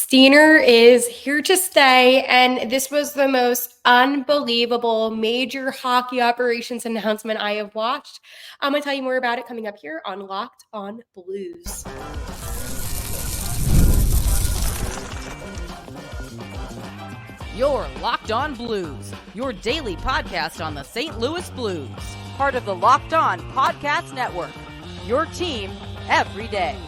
Steiner is here to stay, and this was the most unbelievable major hockey operations announcement I have watched. I'm going to tell you more about it coming up here on Locked on Blues. You're Locked on Blues, your daily podcast on the St. Louis Blues. Part of the Locked on Podcast Network, your team every day.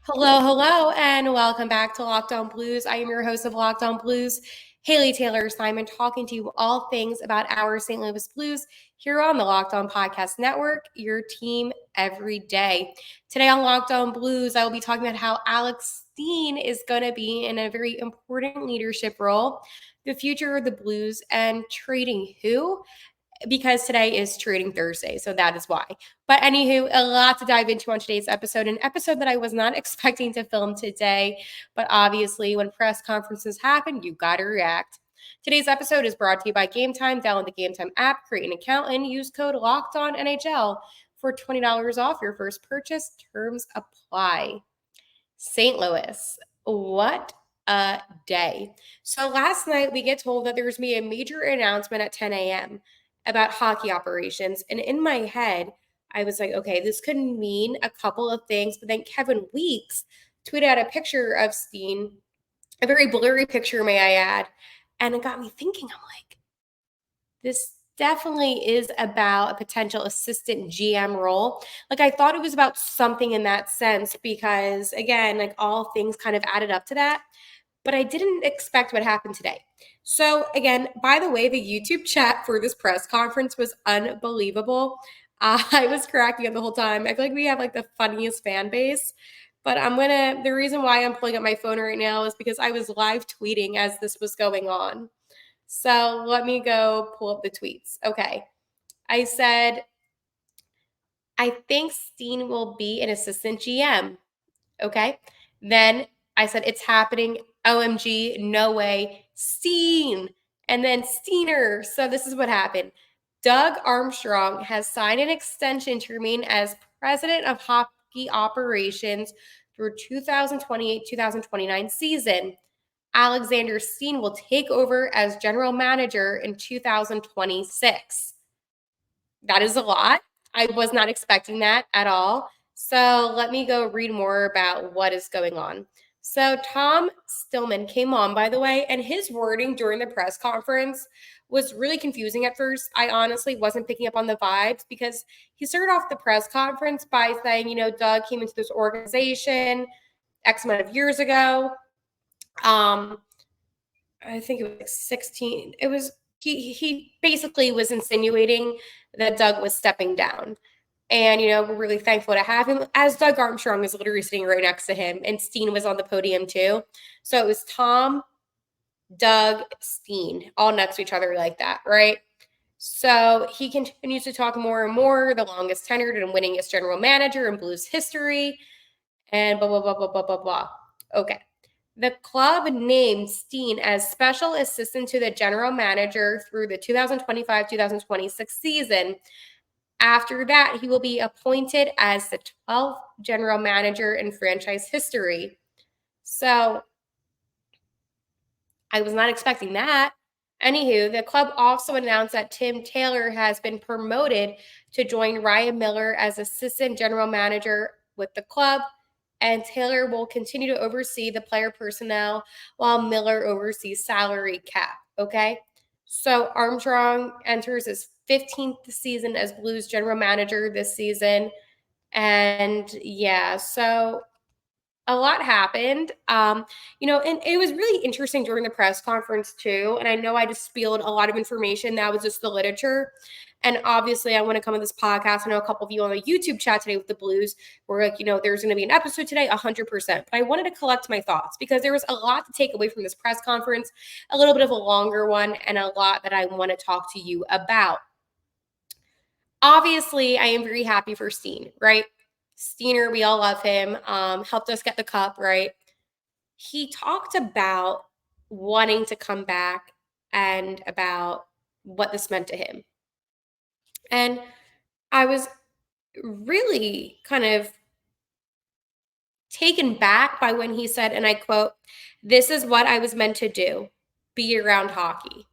Hello, and welcome back to Locked on Blues. I am your host of Locked on Blues, Haley Taylor Simon, talking to you all things about our St. Louis Blues here on the Locked on Podcast Network, your team every day. Today on Locked on Blues, I will be talking about how Alex Steen is going to be in a very important leadership role, the future of the Blues, and trading who? Because today is Trading Thursday, so that is why. But anywho, a lot to dive into on today's episode, an episode that I was not expecting to film today, but obviously when press conferences happen, you got to react. Today's episode is brought to you by Game Time. Download the Game Time app, create an account, and use code LOCKEDONNHL for $20 off your first purchase. Terms apply. St. Louis, what a day. So last night we get told that there's going to be a major announcement at 10 a.m. about hockey operations. And in my head, I was like, okay, this could mean a couple of things. But then Kevin Weeks tweeted out a picture of Steen, a very blurry picture, may I add. And it got me thinking, I'm like, this definitely is about a potential assistant GM role. Like, I thought it was about something in that sense because, again, like all things kind of added up to that. But I didn't expect what happened today. So again, by the way, the YouTube chat for this press conference was unbelievable. I was cracking up the whole time. I feel like we have like the funniest fan base. But the reason why I'm pulling up my phone right now is because I was live tweeting as this was going on. So let me go pull up the tweets. Okay. I said, I think Steen will be an assistant GM. Okay. Then I said, it's happening. OMG, no way. Steen. And then Steiner. So this is what happened. Doug Armstrong has signed an extension to remain as president of hockey operations through 2028-2029 season. Alexander Steen will take over as general manager in 2026. That is a lot. I was not expecting that at all. So let me go read more about what is going on. So Tom Stillman came on, by the way, and his wording during the press conference was really confusing at first. I honestly wasn't picking up on the vibes because he started off the press conference by saying, Doug came into this organization X amount of years ago. I think it was like 16. It was he basically was insinuating that Doug was stepping down. And, we're really thankful to have him, as Doug Armstrong is literally sitting right next to him. And Steen was on the podium too. So it was Tom, Doug, Steen, all next to each other like that, right? So he continues to talk more and more, the longest tenured and winningest general manager in Blues history, and blah, blah, blah, blah, blah, blah, blah. Okay. The club named Steen as special assistant to the general manager through the 2025-2026 season. After that, he will be appointed as the 12th general manager in franchise history. So I was not expecting that. Anywho, the club also announced that Tim Taylor has been promoted to join Ryan Miller as assistant general manager with the club, and Taylor will continue to oversee the player personnel while Miller oversees salary cap. Okay. So Armstrong enters his 15th season as Blues general manager this season. And yeah, so a lot happened. And it was really interesting during the press conference too. And I know I just spilled a lot of information. That was just the literature. And obviously I want to come on this podcast. I know a couple of you on the YouTube chat today with the Blues were like, there's going to be an episode today, 100%. But I wanted to collect my thoughts because there was a lot to take away from this press conference, a little bit of a longer one, and a lot that I want to talk to you about. Obviously, I am very happy for Steen, right? Steiner, we all love him, helped us get the cup, right? He talked about wanting to come back and about what this meant to him. And I was really kind of taken back by when he said, and I quote, "This is what I was meant to do, be around hockey."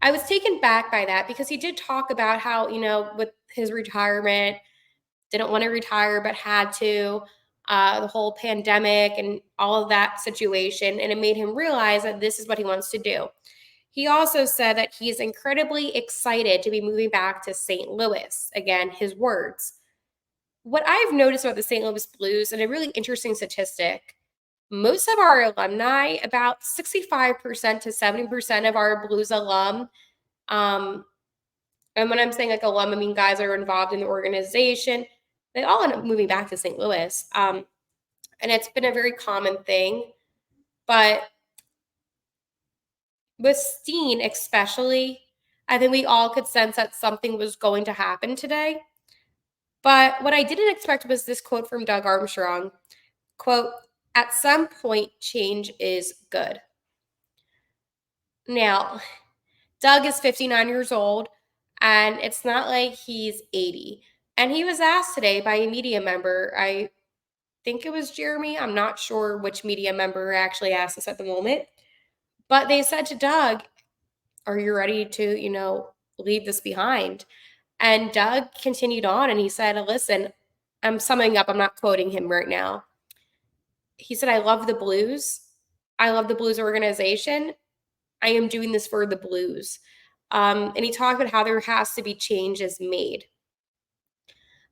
I was taken back by that because he did talk about how, with his retirement, didn't want to retire but had to, the whole pandemic and all of that situation. And it made him realize that this is what he wants to do. He also said that he is incredibly excited to be moving back to St. Louis. Again, his words. What I've noticed about the St. Louis Blues, and a really interesting statistic, most of our alumni, about 65% to 70% of our Blues alum, and when I'm saying like alum, I mean guys that are involved in the organization, they all end up moving back to St. Louis. And it's been a very common thing. But with Steen especially, I think we all could sense that something was going to happen today. But what I didn't expect was this quote from Doug Armstrong, quote, "At some point, change is good." Now, Doug is 59 years old, and it's not like he's 80. And he was asked today by a media member, I think it was Jeremy, I'm not sure which media member actually asked us at the moment, but they said to Doug, "Are you ready to, leave this behind?" And Doug continued on and he said, "Listen, I'm summing up, I'm not quoting him right now." He said, "I love the Blues. I love the Blues organization. I am doing this for the Blues." And he talked about how there has to be changes made.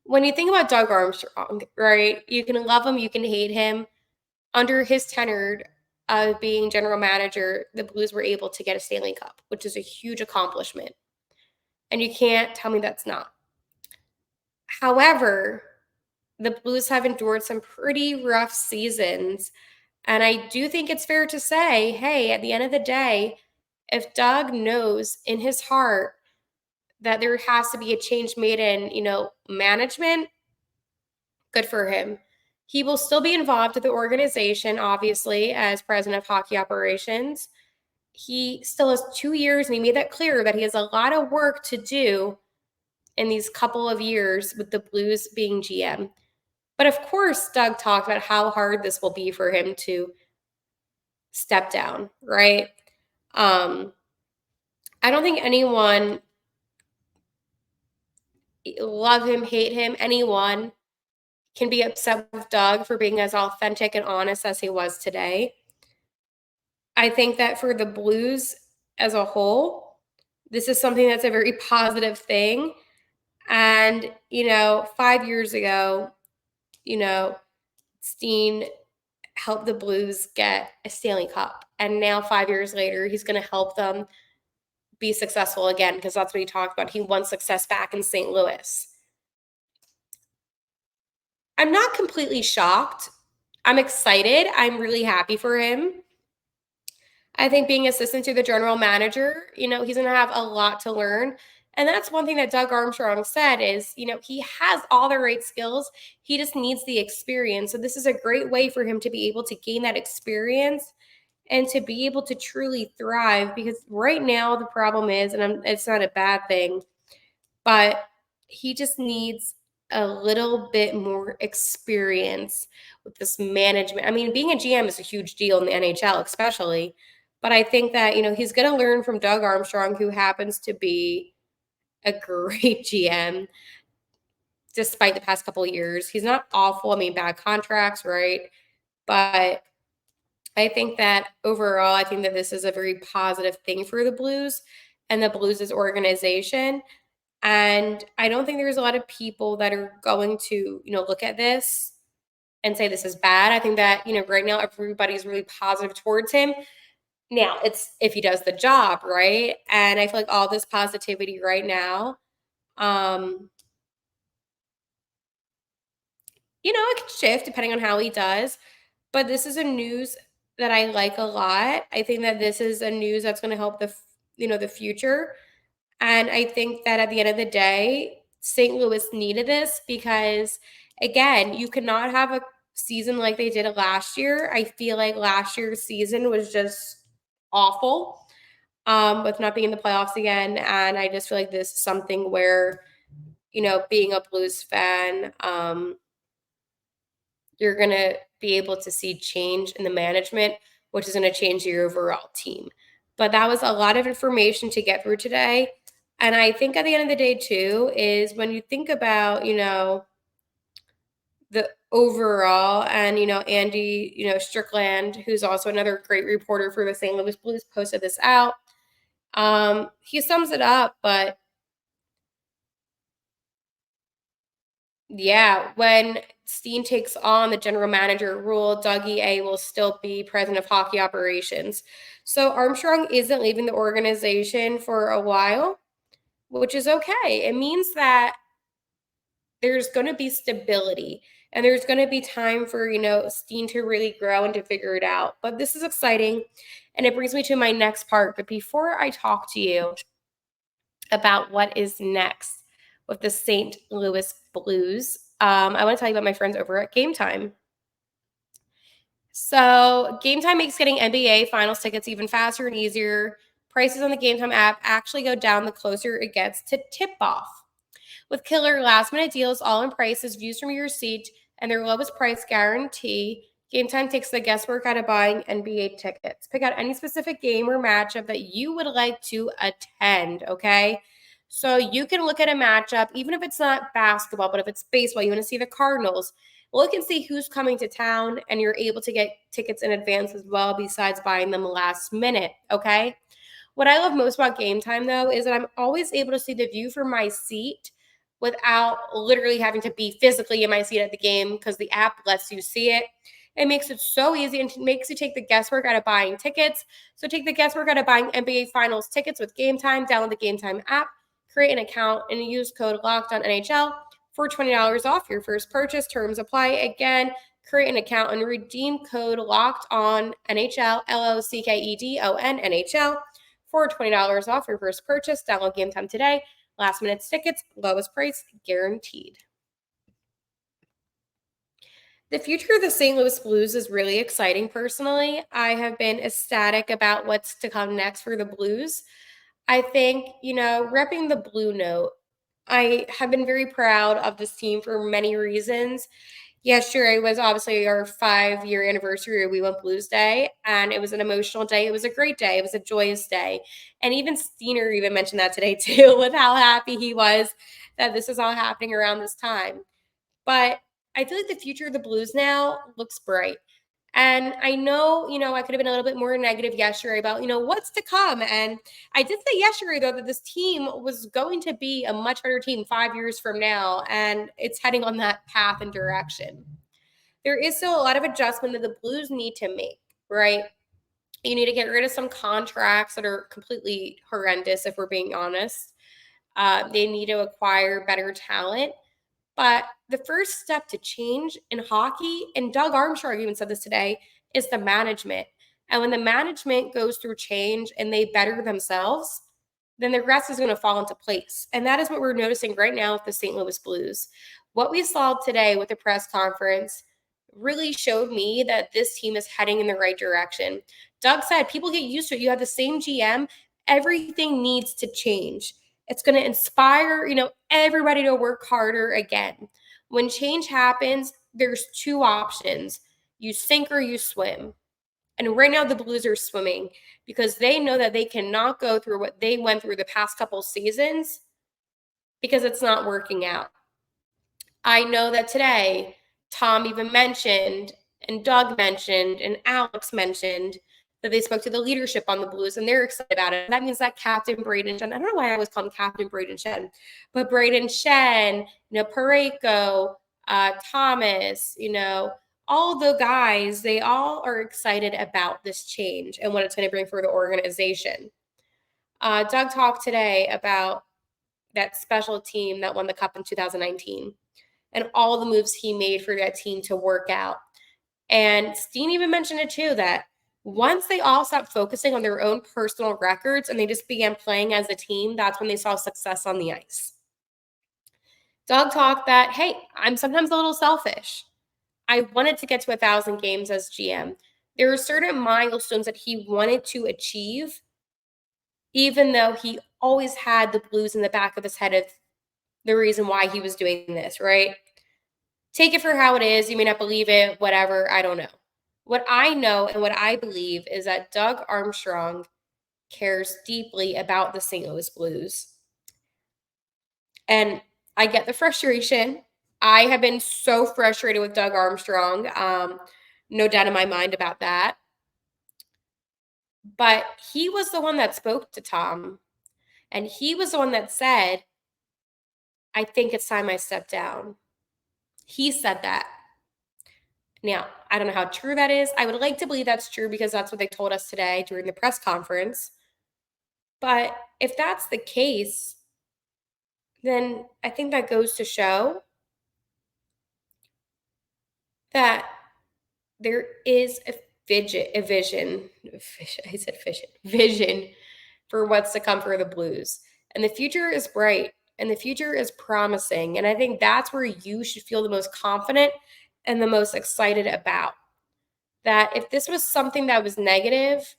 When you think about Doug Armstrong, right, you can love him, you can hate him. Under his tenure of being general manager, the Blues were able to get a Stanley Cup, which is a huge accomplishment. And you can't tell me that's not. However, the Blues have endured some pretty rough seasons. And I do think it's fair to say, hey, at the end of the day, if Doug knows in his heart that there has to be a change made in, management, good for him. He will still be involved with the organization, obviously, as president of hockey operations. He still has 2 years, and he made that clear that he has a lot of work to do in these couple of years with the Blues being GM. But of course, Doug talked about how hard this will be for him to step down, right? I don't think anyone, love him, hate him, anyone can be upset with Doug for being as authentic and honest as he was today. I think that for the Blues as a whole, this is something that's a very positive thing. And, 5 years ago, Steen helped the Blues get a Stanley Cup. And now 5 years later, he's going to help them be successful again because that's what he talked about. He wants success back in St. Louis. I'm not completely shocked. I'm excited. I'm really happy for him. I think being assistant to the general manager, he's going to have a lot to learn. And that's one thing that Doug Armstrong said is, he has all the right skills. He just needs the experience. So this is a great way for him to be able to gain that experience and to be able to truly thrive. Because right now the problem is, and it's not a bad thing, but he just needs a little bit more experience with this management. I mean, being a GM is a huge deal in the NHL, especially. But I think that, he's going to learn from Doug Armstrong, who happens to be a great GM despite the past couple of years. He's not awful. I mean, bad contracts, right? But I think that overall, I think that this is a very positive thing for the Blues and the Blues' organization. And I don't think there's a lot of people that are going to, look at this and say this is bad. I think that, right now everybody's really positive towards him. Now, it's if he does the job, right? And I feel like all this positivity right now, it can shift depending on how he does. But this is a news that I like a lot. I think that this is a news that's going to help the future. And I think that at the end of the day, St. Louis needed this because, again, you could not have a season like they did last year. I feel like last year's season was just awful with not being in the playoffs again. And I just feel like this is something where, being a Blues fan, you're going to be able to see change in the management, which is going to change your overall team. But that was a lot of information to get through today. And I think at the end of the day, too, is when you think about, the overall and, Andy, Strickland, who's also another great reporter for the St. Louis Blues, posted this out. He sums it up, but yeah, when Steen takes on the general manager role, Dougie A will still be president of hockey operations. So Armstrong isn't leaving the organization for a while, which is okay. It means that there's going to be stability and there's going to be time for, Steen to really grow and to figure it out. But this is exciting. And it brings me to my next part. But before I talk to you about what is next with the St. Louis Blues, I want to tell you about my friends over at Game Time. So, Game Time makes getting NBA Finals tickets even faster and easier. Prices on the Game Time app actually go down the closer it gets to tip off. With killer last minute deals, all in prices, views from your seat, and their lowest price guarantee, Game Time takes the guesswork out of buying NBA tickets. Pick out any specific game or matchup that you would like to attend, okay? So you can look at a matchup, even if it's not basketball, but if it's baseball, you want to see the Cardinals, look and see who's coming to town, and you're able to get tickets in advance as well, besides buying them last minute, okay? What I love most about Game Time, though, is that I'm always able to see the view from my seat without literally having to be physically in my seat at the game, because the app lets you see it. It makes it so easy and makes you take the guesswork out of buying tickets. So take the guesswork out of buying NBA Finals tickets with Game Time. Download the Game Time app, create an account, and use code LOCKEDONNHL for $20 off your first purchase. Terms apply. Again, create an account and redeem code LOCKEDONNHL, LOCKEDONNHL, for $20 off your first purchase. Download Game Time today. Last minute tickets, lowest price guaranteed. The future of the St. Louis Blues is really exciting personally. I have been ecstatic about what's to come next for the Blues. I think, repping the blue note, I have been very proud of this team for many reasons. Yesterday was obviously our 5-year anniversary of We Want Blues Day, and it was an emotional day. It was a great day. It was a joyous day. And even Steener even mentioned that today too, with how happy he was that this is all happening around this time. But I feel like the future of the Blues now looks bright. And I know, I could have been a little bit more negative yesterday about, what's to come. And I did say yesterday, though, that this team was going to be a much better team 5 years from now. And it's heading on that path and direction. There is still a lot of adjustment that the Blues need to make, right? You need to get rid of some contracts that are completely horrendous, if we're being honest. They need to acquire better talent. But the first step to change in hockey, and Doug Armstrong even said this today, is the management. And when the management goes through change and they better themselves, then the rest is going to fall into place. And that is what we're noticing right now with the St. Louis Blues. What we saw today with the press conference really showed me that this team is heading in the right direction. Doug said, people get used to it. You have the same GM. Everything needs to change. It's going to inspire, everybody to work harder again. When change happens, there's two options. You sink or you swim. And right now the Blues are swimming because they know that they cannot go through what they went through the past couple seasons because it's not working out. I know that today Tom even mentioned, and Doug mentioned, and Alex mentioned that they spoke to the leadership on the Blues and they're excited about it. That means that Captain Braden Shen, I don't know why I always call him Captain Braden Shen, but Braden Shen, Pareko, Thomas, all the guys, they all are excited about this change and what it's going to bring for the organization. Doug talked today about that special team that won the Cup in 2019 and all the moves he made for that team to work out. And Steen even mentioned it too, that once they all stopped focusing on their own personal records and they just began playing as a team, that's when they saw success on the ice. Doug talked that, hey, I'm sometimes a little selfish. I wanted to get to 1,000 games as GM. There were certain milestones that he wanted to achieve, even though he always had the Blues in the back of his head of the reason why he was doing this, right? take it for how it is. You may not believe it, whatever. I don't know. What I know and what I believe is that Doug Armstrong cares deeply about the St. Louis Blues. And I get the frustration. I have been so frustrated with Doug Armstrong. No doubt in my mind about that. But he was the one that spoke to Tom. And he was the one that said, I think it's time I step down. He said that. Now, I don't know how true that is. I would like to believe that's true because that's what they told us today during the press conference. But if that's the case, then I think that goes to show that there is vision for what's to come for the Blues. And the future is bright and the future is promising. And I think that's where you should feel the most confident and the most excited about. That if this was something that was negative,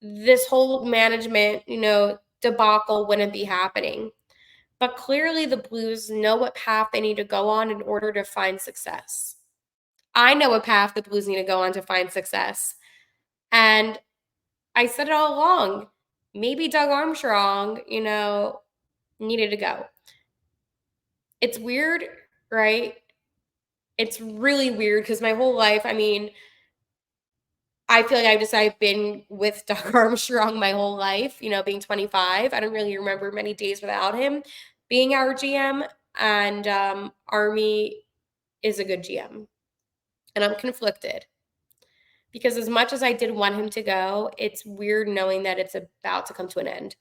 this whole management, debacle wouldn't be happening. But clearly the Blues know what path they need to go on in order to find success. I know a path the Blues need to go on to find success. And I said it all along. Maybe Doug Armstrong, needed to go. It's weird, right? It's really weird because my whole life, I feel like I've been with Doug Armstrong my whole life, being 25. I don't really remember many days without him being our GM. And Army is a good GM. And I'm conflicted. Because as much as I did want him to go, it's weird knowing that it's about to come to an end.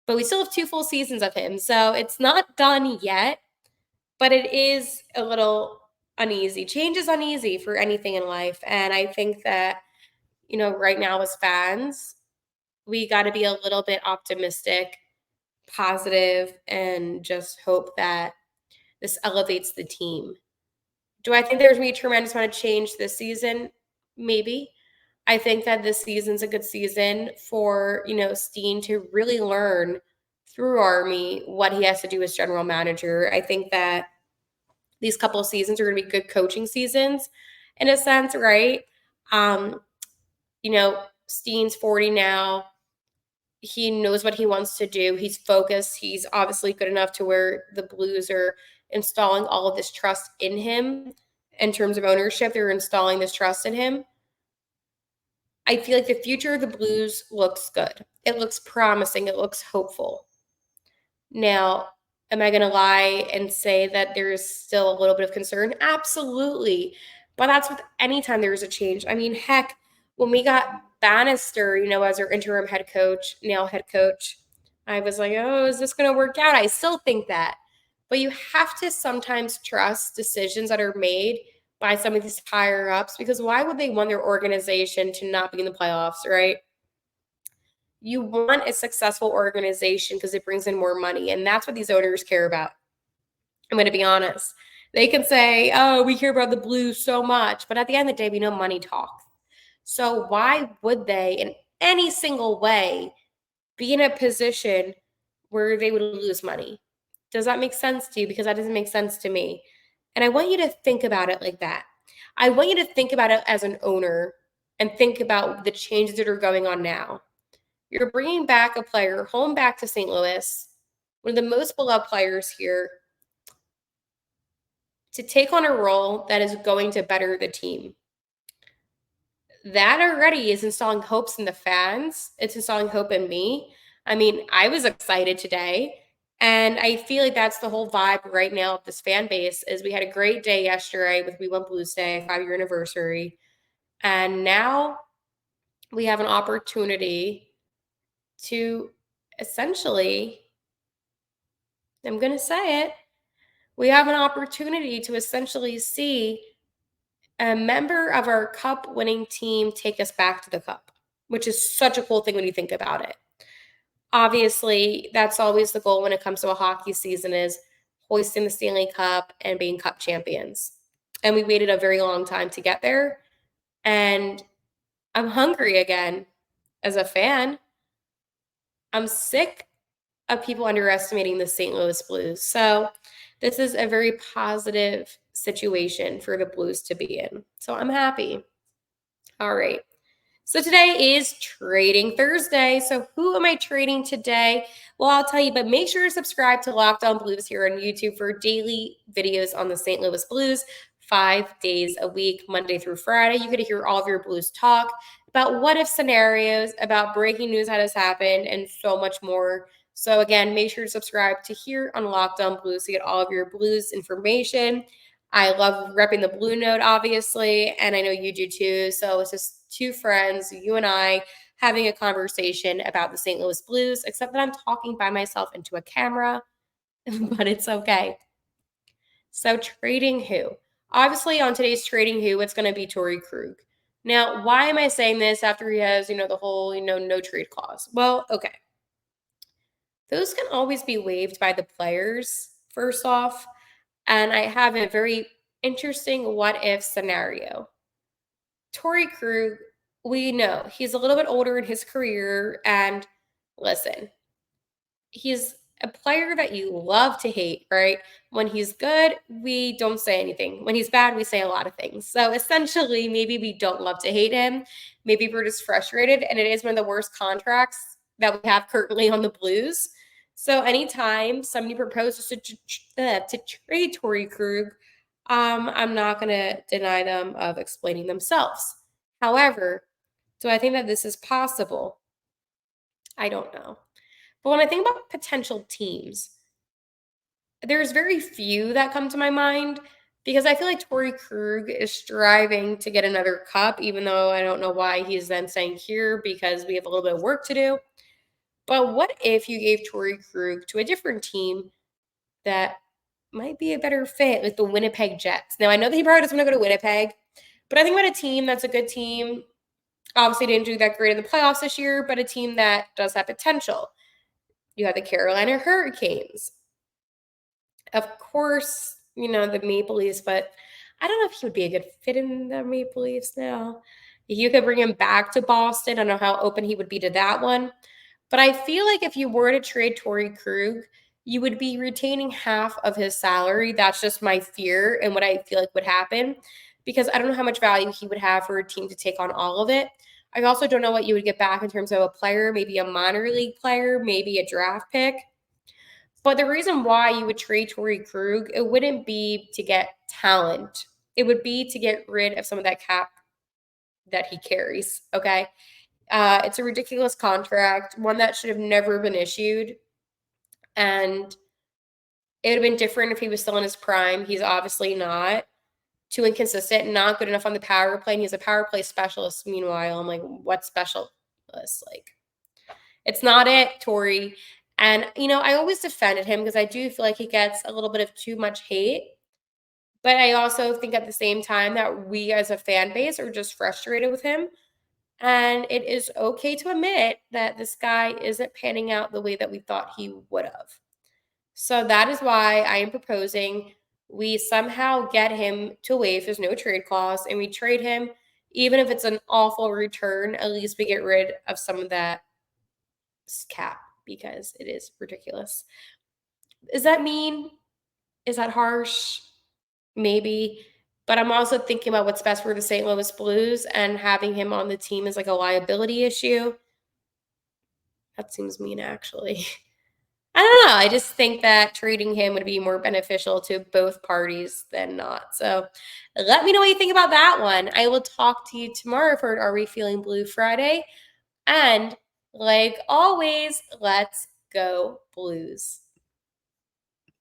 But we still have 2 full seasons of him. So it's not done yet, but it is a little uneasy. Change is uneasy for anything in life. And I think that, right now as fans, we got to be a little bit optimistic, positive, and just hope that this elevates the team. Do I think there's going to be a tremendous amount of change this season? Maybe. I think that this season's a good season for, Steen to really learn through Army what he has to do as general manager. I think that these couple of seasons are going to be good coaching seasons in a sense, right? Steen's 40 now. He knows what he wants to do. He's focused. He's obviously good enough to where the Blues are installing all of this trust in him in terms of ownership. They're installing this trust in him. I feel like the future of the Blues looks good. It looks promising. It looks hopeful. Now, am I going to lie and say that there is still a little bit of concern? Absolutely. But that's with any time there is a change. Heck, when we got Bannister, as our interim head coach, I was like, oh, is this going to work out? I still think that. But you have to sometimes trust decisions that are made by some of these higher ups, because why would they want their organization to not be in the playoffs, right? You want a successful organization because it brings in more money, and that's what these owners care about. I'm going to be honest. They can say, oh, we care about the Blues so much, but at the end of the day, we know money talks. So why would they, in any single way, be in a position where they would lose money? Does that make sense to you? Because that doesn't make sense to me. And I want you to think about it like that. I want you to think about it as an owner and think about the changes that are going on now. You're bringing back a player home back to St. Louis, one of the most beloved players here, to take on a role that is going to better the team. That already is installing hopes in the fans. It's installing hope in me. I was excited today. And I feel like that's the whole vibe right now of this fan base. Is we had a great day yesterday with We Want Blues Day, 5-year anniversary. And now we have an opportunity to essentially, I'm going to say it, we have an opportunity to essentially see a member of our cup winning team take us back to the cup, which is such a cool thing when you think about it. Obviously, that's always the goal when it comes to a hockey season, is hoisting the Stanley Cup and being cup champions. And we waited a very long time to get there. And I'm hungry again as a fan. I'm sick of people underestimating the St. Louis Blues. So this is a very positive situation for the Blues to be in. So I'm happy. All right. So today is Trading Thursday. So who am I trading today? Well, I'll tell you, but make sure to subscribe to Locked On Blues here on YouTube for daily videos on the St. Louis Blues, 5 days a week, Monday through Friday. You get to hear all of your Blues talk about what if scenarios, about breaking news that has happened, and so much more. So again, make sure to subscribe to here on Locked On Blues to get all of your Blues information. I love repping the Blue Note, obviously, and I know you do too. So it's just two friends, you and I, having a conversation about the St. Louis Blues, except that I'm talking by myself into a camera, but it's okay. So trading who? Obviously, on today's Trading Who, it's going to be Torrey Krug. Now, why am I saying this after he has, the whole, no trade clause? Well, okay. Those can always be waived by the players, first off. And I have a very interesting what if scenario. Torrey Krug, we know he's a little bit older in his career. And listen, he's a player that you love to hate, right? When he's good, we don't say anything. When he's bad, we say a lot of things. So essentially, maybe we don't love to hate him. Maybe we're just frustrated. And it is one of the worst contracts that we have currently on the Blues. So anytime somebody proposes to trade Torrey Krug, I'm not going to deny them of explaining themselves. However, do I think that this is possible? I don't know. But when I think about potential teams, there's very few that come to my mind because I feel like Torrey Krug is striving to get another cup, even though I don't know why he's then saying here because we have a little bit of work to do. But what if you gave Torrey Krug to a different team that might be a better fit, like the Winnipeg Jets? Now, I know that he probably doesn't want to go to Winnipeg, but I think about a team that's a good team. Obviously, didn't do that great in the playoffs this year, but a team that does have potential. You have the Carolina Hurricanes. Of course, the Maple Leafs, but I don't know if he would be a good fit in the Maple Leafs now. You could bring him back to Boston. I don't know how open he would be to that one. But I feel like if you were to trade Torrey Krug, you would be retaining half of his salary. That's just my fear and what I feel like would happen because I don't know how much value he would have for a team to take on all of it. I also don't know what you would get back in terms of a player, maybe a minor league player, maybe a draft pick. But the reason why you would trade Torrey Krug, it wouldn't be to get talent. It would be to get rid of some of that cap that he carries, okay? It's a ridiculous contract, one that should have never been issued. And it would have been different if he was still in his prime. He's obviously not. Too inconsistent, not good enough on the power play. And he's a power play specialist. Meanwhile, I'm like, what specialist? Like, it's not it, Torrey. And, I always defended him because I do feel like he gets a little bit of too much hate. But I also think at the same time that we as a fan base are just frustrated with him. And it is okay to admit that this guy isn't panning out the way that we thought he would have. So that is why I am proposing we somehow get him to waive his no trade clause and we trade him, even if it's an awful return, at least we get rid of some of that cap because it is ridiculous. Is that mean? Is that harsh? Maybe. But I'm also thinking about what's best for the St. Louis Blues, and having him on the team is like a liability issue. That seems mean, actually. I don't know. I just think that trading him would be more beneficial to both parties than not. So let me know what you think about that one. I will talk to you tomorrow for an Are We Feeling Blue Friday. And like always, let's go Blues.